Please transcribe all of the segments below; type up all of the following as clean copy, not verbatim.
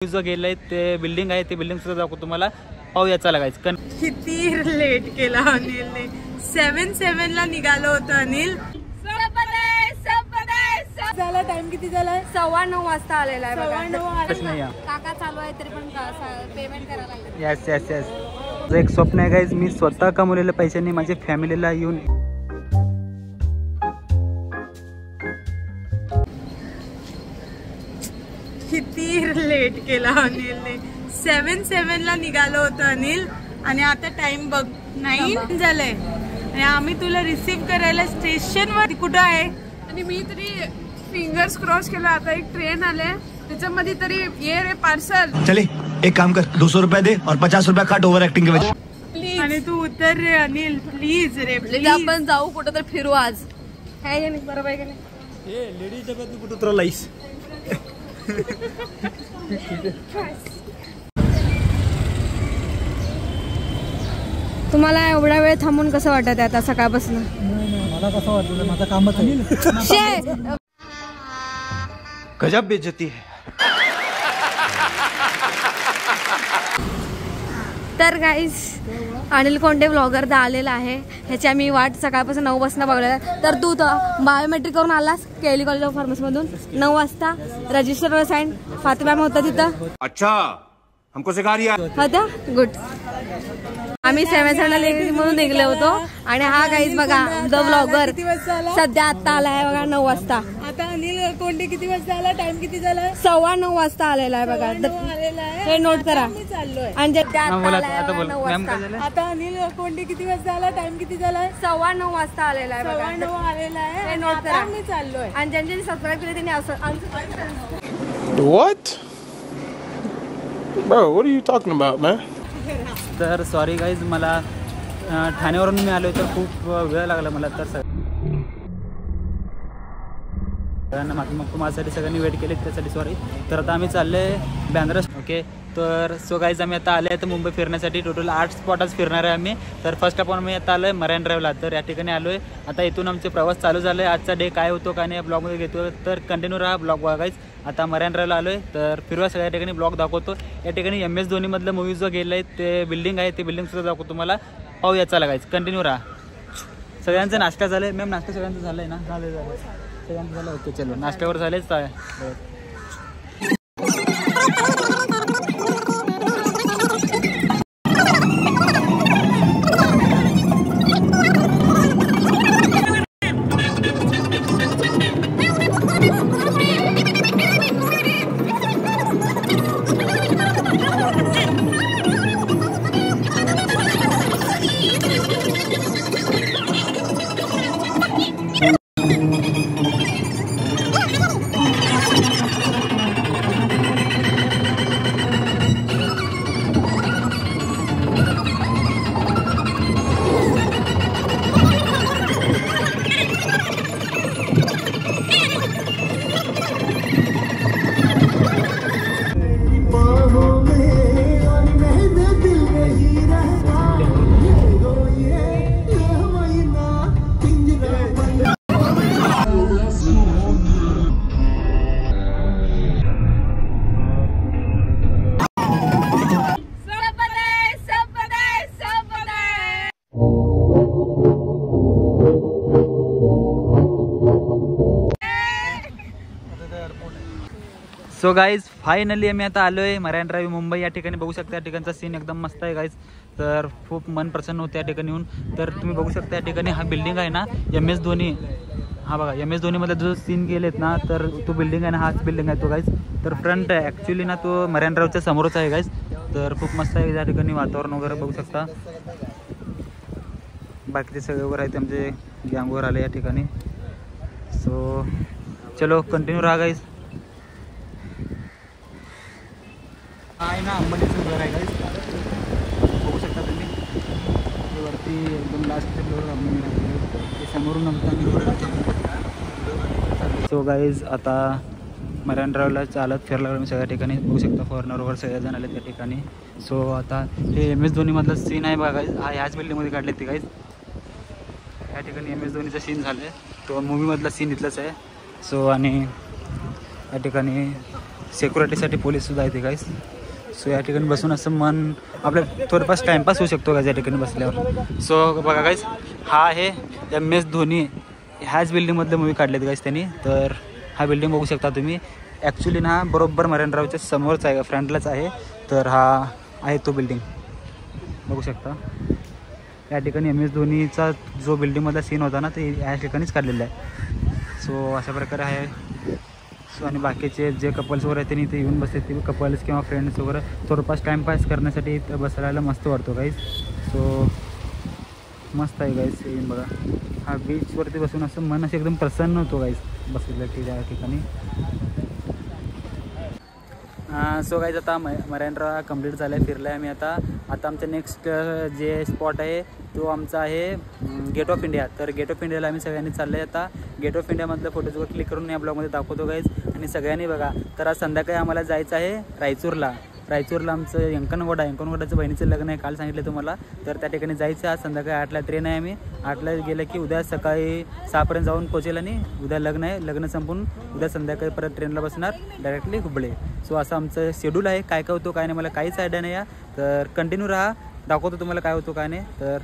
जो गेलंय ते बिल्डिंग आहे, ते बिल्डिंग सुद्धा दाखवतो तुम्हाला. पाहूया चला गाईज. किती लेट केला अनिलने. 7:07 ला निघालो होतो अनिल. झाला टाइम किती झालाय? 9:15 वाजता आलेला आहे. 9:15 काका चालू आहे तरी पण पेमेंट करायला लागतं. Yes yes yes. एक स्वप्न आहे गाईज, मी स्वतः कमवलेल्या पैशांनी माझ्या फॅमिलीला येऊन किती लेट केला अनिलने. 7:07 ला निघालो होतो अनिल आणि आता टाइम बघ 9 झालंय आणि आम्ही तुला रिसीव करायला स्टेशन वर कुठं आहे. आणि मी तरी फिंगर्स क्रॉस केला. आता एक ट्रेन आले त्याच्यामध्ये तरी ये रे पार्सल. चले एक काम कर, 200 रुपये दे और 50 रुपये काट ओव्हर ऍक्टिंग के वजह. प्लीज. आणि तू उतर रे अनिल प्लीज रे प्लीज. आपण जाऊ कुठं तर फिरू आज. काय नाही बरोबर आहे का नाही? ए लेडीज जगत कुठं उतरलायस? तुम्हाला एवढा वेळ थांबून कसं वाटत आहे आता सकाळपासून? मला कसं वाटतं, माझं कामच आहे. गजब बेइज्जती है. तर गाईज अनिल कोंडे ब्लॉगर आलेला आहे. ह्याची आम्ही वाट सकाळपासून 9 वाजता बघलेला. तर तू बायोमेट्रिक करून आलास केली कॉलेज ऑफ फार्मसी मधून 9 वाजता. रजिस्टरवर साईन फातिमा मॅम होता तिथं. अच्छा हमको सिखा रही है. होता गुड. आम्ही 7:07 म्हणून निघले होतो आणि हा गाईज बघा द ब्लॉगर सध्या आता आलाय बघा 9 वाजता. आता अनिल कोंडे किती वाजता आला? टाइम किती झाला? 9:15 वाजता आलेला आहे बघा. हे नोट करा. आणि आता अनिल कोंडे किती वाजता आला? टाइम किती झाला? 9:15 वाजता आलेला आहे बघा. 9:15 आलेला आहे. हे नोट करा. मी चाललोय. आणि ज्यांनी सबस्क्राईब केले त्यांनी What? Bro, what are you talking about, man? तर सॉरी गाईज, मला ठाण्यावरून मी आलो तर खूप वेळ लागला मला. तर सगळ्यांना मग माझ्यासाठी सगळ्यांनी वेट केले त्यासाठी सॉरी. तर आता आम्ही चालले बँड्रा. ओके तर सो गाईज आम्ही आता आले तर मुंबई फिरण्यासाठी. टोटल 8 स्पॉटच फिरणार आहे आम्ही. तर फर्स्ट ऑफ ऑल मी आता आलो आहे मरायन ड्राईव्हला. तर या ठिकाणी आलो आहे. आता इथून आमचे प्रवास चालू झाला आहे. आजचा डे काय होतो काय नाही ब्लॉगमध्ये घेतो. तर कंटिन्यू राहा ब्लॉग बघायच. आता मरायन ड्राईव्हला आलो आहे तर फिरवा सगळ्या ठिकाणी ब्लॉग दाखवतो. या ठिकाणी MS धोनीमधलं मूवी जो गेलं आहे ते बिल्डिंग आहे, ते बिल्डिंग सुद्धा दाखवतो तुम्हाला. पाहूया चला गाईज. कंटिन्यू राहा. सगळ्यांचा नाश्ता झाला आहे मॅम? नाश्ता सगळ्यांचं झालं आहे ना? झालं सगळ्यांचं झालं. ओके चलो नाश्त्यावर झालेच. सो गाईज फायनली आम्ही आता आलो आहे मरायन ड्राईव्ह मुंबई. या ठिकाणी बघू शकता या ठिकाणचा सीन एकदम मस्त आहे गाईज. तर खूप मन प्रसन्न होते या ठिकाणी येऊन. तर तुम्ही बघू शकता या ठिकाणी हा बिल्डिंग आहे ना MS धोनी. हा बघा MS धोनीमध्ये जो सीन गेलेत ना तर तो बिल्डिंग आहे ना हाच बिल्डिंग आहे तो गाईज. तर फ्रंट आहे ॲक्च्युली ना तो मरायन ड्राईव्हच्या समोरच आहे गाईज. तर खूप मस्त आहे या ठिकाणी वातावरण वगैरे बघू शकता. बाकीचे सगळे वगैरे आहेत आमचे गँगवर आले या ठिकाणी. सो चलो कंटिन्यू राहा गाईज. आहे ना अंबानीचं घर आहे गाईज. बघू शकता तुम्ही वरती एकदम लास्ट फ्लोअर अंबानी समोरून आमचा. सो गाईज आता मरायन ड्राईव्हला चालत फिरायला लागलो मी सगळ्या ठिकाणी. बघू शकता फॉरेनर वगैरे सगळेजण आले त्या ठिकाणी. सो आता हे MS धोनीमधलं सीन आहे बघा गाईज. हा ह्याच बिल्डिंगमध्ये काढले ते गाईज. या ठिकाणी MS धोनीचा सीन झालं आहे. तो मूवीमधला सीन इथलंच आहे. सो आणि या ठिकाणी सिक्युरिटीसाठी पोलीससुद्धा येते गाईस. सो या ठिकाणी बसून असं मन आपलं थोडंफार टाईमपास होऊ शकतो गाईज या ठिकाणी बसल्यावर. सो बघा गाईज, हा आहे MS धोनी, ह्याच बिल्डिंगमधले मूवी काढलेत गाईज त्यांनी. तर हा बिल्डिंग बघू शकता तुम्ही. ॲक्च्युली ना बरोबर मरीन ड्राईव्हच्या समोरच आहे, फ्रंटलाच आहे. तर हा आहे तो बिल्डिंग बघू शकता. या ठिकाणी MS धोनीचा जो बिल्डिंगमधला सीन होता ना, ते या ठिकाणीच काढलेला आहे. सो अशा प्रकारे आहे. सो आणि बाकीचे जे कपल्स वगैरे त्यांनी इथे येऊन बसते, ते कपल्स किंवा फ्रेंड्स वगैरे थोडंफार टाईमपास करण्यासाठी इथं बसायला मस्त वाटतो गाईज. सो मस्त आहे गाईज येऊन बघा. हा बीचवरती बसून असं मन असं एकदम प्रसन्न होतो गाईज बसलेलं की त्या ठिकाणी. सो गाईज आता मरीन ड्राईव्ह कंप्लीट झालं आहे, फिरलं आहे आम्ही. आता आमचं नेक्स्ट जे स्पॉट आहे तो आमचा आहे गेट ऑफ इंडिया. तर गेट ऑफ इंडियाला आम्ही सगळ्यांनी चाललं आहे. आता गेट ऑफ इंडियामधलं फोटोजवर क्लिक करून या ब्लॉगमध्ये दाखवतो गाईज. आणि सगळ्यांनी बघा. तर आज संध्याकाळी आम्हाला जायचं आहे रायचूरला. आमचं यंकनगोडाचं बहिणीचं लग्न आहे, काल सांगितलं तुम्हाला. तर त्या ठिकाणी जायचं. आज संध्याकाळी 8ला ट्रेन आहे. आम्ही 8ला गेलं की उद्या सकाळी 6पर्यंत जाऊन पोहोचेल. आणि उद्या लग्न आहे, लग्न संपून उद्या संध्याकाळी परत ट्रेनला बसणार डायरेक्टली हुबळे. सो असं आमचं शेड्यूल आहे. काय काय होतो काय नाही मला काहीच आयडिया नाही आहे. तर कंटिन्यू राहा, दाखवतो तुम्हाला काय होतो काय नाही. तर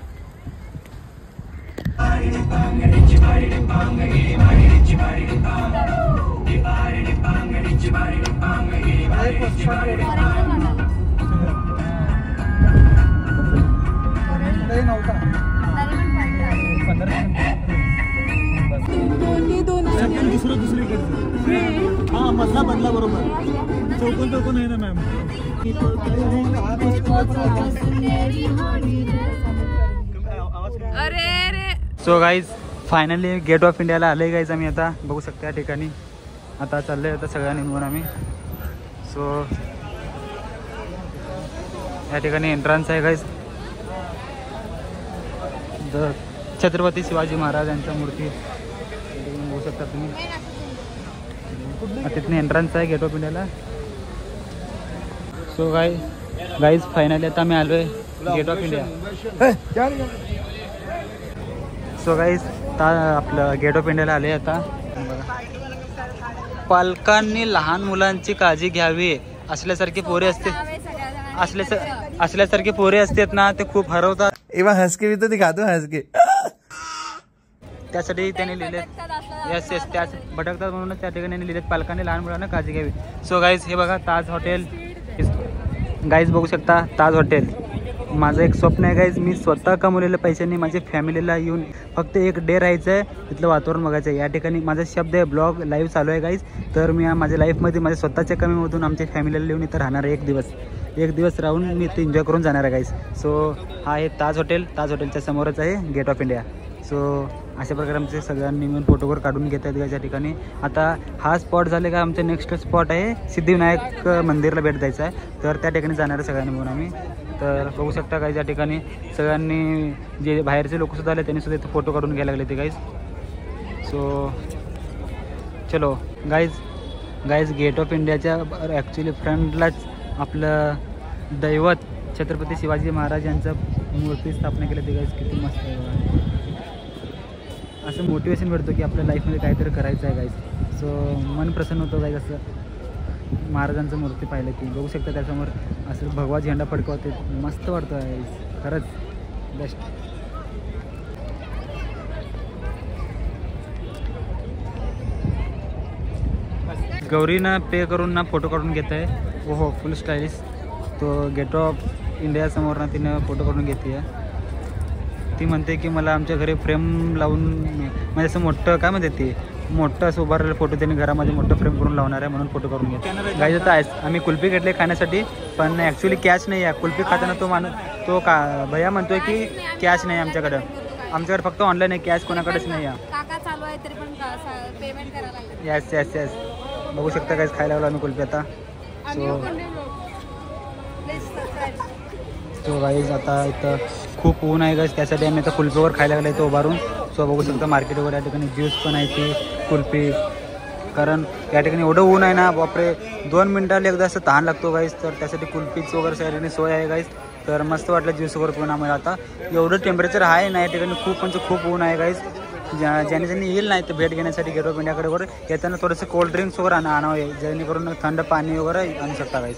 हा मधला बदला बरोबर चौकोन आहे ना ma'am. So guys finally gate of इंडियाला आले गाईज आम्ही. आता बघू शकता या ठिकाणी. आता चाललं आहे आता सगळ्यांनी मिळून आम्ही. सो या ठिकाणी एंट्रन्स आहे गाईज. छत्रपती शिवाजी महाराज यांच्या मूर्ती बघू शकता तुम्ही. तिथून एंट्रन्स आहे गेट ऑफ इंडियाला. सो गाईज फायनली आता आम्ही आलो आहे gate of India. So guys आपलं गेट ऑफ इंडियाला आले आता. पालकांनी लहान मुलांची काळजी घ्यावी. असल्यासारखे पोरे असतात ना, ते खूप हरवतात. एवं हंस के भी तो दिखा दो, हंस के. त्यासाठी त्यांनी लिहिले येस त्याच भटकतात म्हणूनच त्या ठिकाणी लिहिलेत पालकांनी लहान मुलांना काळजी घ्यावी. सो गाईज हे बघा ताज हॉटेल. गाईज बघू शकता ताज हॉटेल. माझं एक स्वप्न आहे गाईज. मी स्वतः कमवलेल्या पैशांनी माझ्या फॅमिलीला येऊन फक्त एक डे राहायचं आहे, तिथलं वातावरण बघायचं आहे. या ठिकाणी माझा शब्द आहे, ब्लॉग लाईव्ह चालू आहे गाईज. तर मी माझ्या लाईफमध्ये माझ्या स्वतःच्या कमीमधून आमच्या फॅमिलीला येऊन इथं राहणार आहे. एक दिवस राहून मी इथे एन्जॉय करून जाणार आहे गाईज. सो हा आहे ताज हॉटेलच्या समोरच आहे गेट ऑफ इंडिया. सो अशा प्रकारे आमचे सगळ्यांनी मिळून फोटोवर काढून घेत आहेत गायच्या ठिकाणी. आता हा स्पॉट झाले का आमचं नेक्स्ट स्पॉट आहे सिद्धिविनायक मंदिरला भेट द्यायचं आहे. तर त्या ठिकाणी जाणार आहे सगळ्यांनी मिळून आम्ही. तर बघू शकता गाईज या ठिकाणी सगळ्यांनी जे बाहेरचे लोकसुद्धा आले त्यांनी सुद्धा इथे फोटो काढून घ्यायला लागले ते गाईज. सो चलो गाईज गेट ऑफ इंडियाच्या ॲक्च्युली फ्रंटलाच आपलं दैवत छत्रपती शिवाजी महाराज यांचं मूर्ती स्थापना केली ते गाईज. किती मस्त आहे. असं मोटिवेशन भेटतो की आपल्या लाईफमध्ये काहीतरी करायचं आहे गाईज. सो मन प्रसन्न होतं गाईज असं महाराजांचं मूर्ती पाहिलं की. बघू शकता त्यासमोर असं भगवा झेंडा फडकवते, मस्त वाटतं आहे खरंच बेस्ट. गौरीनं पे करून ना फोटो काढून घेत आहे. हो फुल स्टाईलिश. तो गेट ऑफ इंडियासमोर ना तिनं फोटो काढून घेते आहे. ती म्हणते की मला आमच्या घरी फ्रेम लावून म्हणजे असं मोठं काय म्हणते ती मोठं असं उभारलेलं फोटो त्यांनी घरामध्ये मोठं फ्रेम करून लावणार आहे म्हणून फोटो करून घेते. गाईज आता आम्ही कुल्फी घेतले खाण्यासाठी, पण ॲक्च्युली कॅश नाही आहे. कुल्फी खाताना तो भैया म्हणतोय की कॅश नाही आमच्याकडं. आमच्याकडे फक्त ऑनलाईन आहे, कॅश कोणाकडेच नाही आहे. येस बघू शकता गाईज खायला लागलो आम्ही कुल्फी आता. सो गाईज आता इथं खूप ऊन आहे गाईज, त्यासाठी आम्ही आता कुल्फीवर खायला लागलो इथं उभारून. सो बघू शकता मार्केट वगैरे या ठिकाणी ज्यूस पण आहे ती कुल्फी. कारण या ठिकाणी एवढं ऊन आहे ना बापरे, 2 मिनिटाला एकदा असं तहान लागतो गाईज. तर त्यासाठी कुल्फीच वगैरे सगळ्यांनी सोय आहे गाईज. तर मस्त वाटलं ज्यूस वगैरे पिऊन आम्हाला. आता एवढं टेम्परेचर आहे ना या ठिकाणी, खूप म्हणजे खूप ऊन आहे गाईज. ज्याने ज्यांनी येईल नाही तर भेट घेण्यासाठी गेट ऑफ इंडियाकडे वगैरे येताना थोडंसं कोल्ड ड्रिंक्स वगैरे आणावं जेणेकरून थंड पाणी वगैरे आणू शकता गाईज.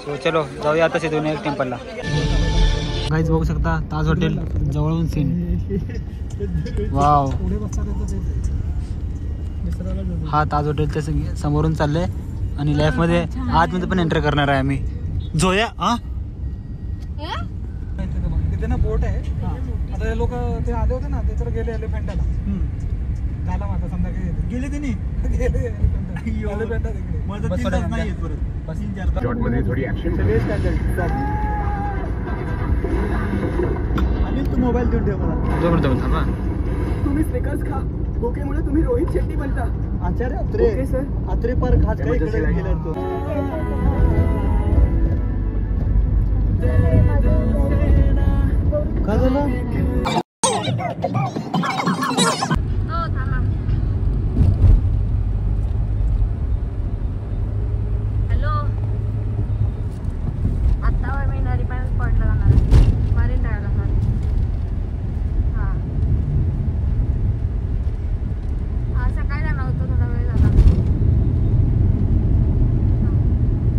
सो चलो जाऊया आता सिद्धिविनायक टेम्पलला. गाईज बघू शकता ताज हॉटेल जवळून सीन. वाव, हा ताज हॉटेलच्या समोरून चाललंय आणि लाईफमध्ये आतमध्ये पण एंटर करणार आहे आम्ही. जोया हा तिथे ना बोट आहे. आता लोक ते आले होते ना त्याच्यावर गेले एलिफंटाला. झाला माझा संध्याकाळी गेले ते नाही गेले एलिफंटा तिकडे. माझं 3 तास नाही येत परत. 3-4 तास शॉर्टमध्ये थोडी ऍक्शन आणि तू मोबाईल देऊन ठेव मला. जोपर्यंत थांबा. तुम्ही स्निकर्स खा. भुकेमुळे तुम्ही रोहित शेट्टी बनता. आचार्य अत्रे सर. अत्रे पार्क हाच काही इकडे गेला तो. काय झालं? हॅलो, आता मी नरी पण पडला जाणार मारीन टाळायला सर. हां आज सकाळी जाणार होतो, थोडा वेळ झाला.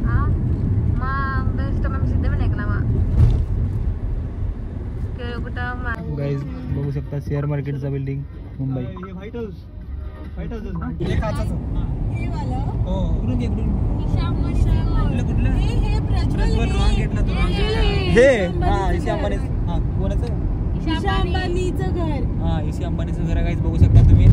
हां मग बेस्ट मग सिद्धिविनायकला मग कुठं गाईज बघू शकता शेअर मार्केटचा बिल्डिंग मुंबई. हे व्हाईट हाऊस ना हे काचाचं. हे वाला हो उडून घे उडून. कुठलं प्रज्वल रॉंग घेतला तो. हे हा ईशा अंबानी. हा कोणाचं? ईशा अंबानीचं घर. हा ईशा अंबानीचं घर गाईज बघू शकता तुम्ही.